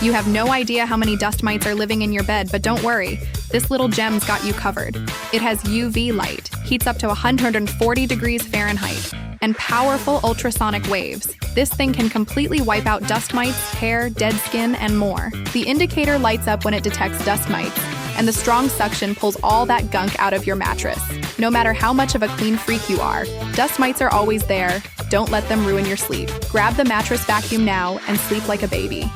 You have no idea how many dust mites are living in your bed, but don't worry. This little gem's got you covered. It has UV light, heats up to 140 degrees Fahrenheit, and powerful ultrasonic waves. This thing can completely wipe out dust mites, hair, dead skin, and more. The indicator lights up when it detects dust mites, and the strong suction pulls all that gunk out of your mattress. No matter how much of a clean freak you are, dust mites are always there. Don't let them ruin your sleep. Grab the mattress vacuum now and sleep like a baby.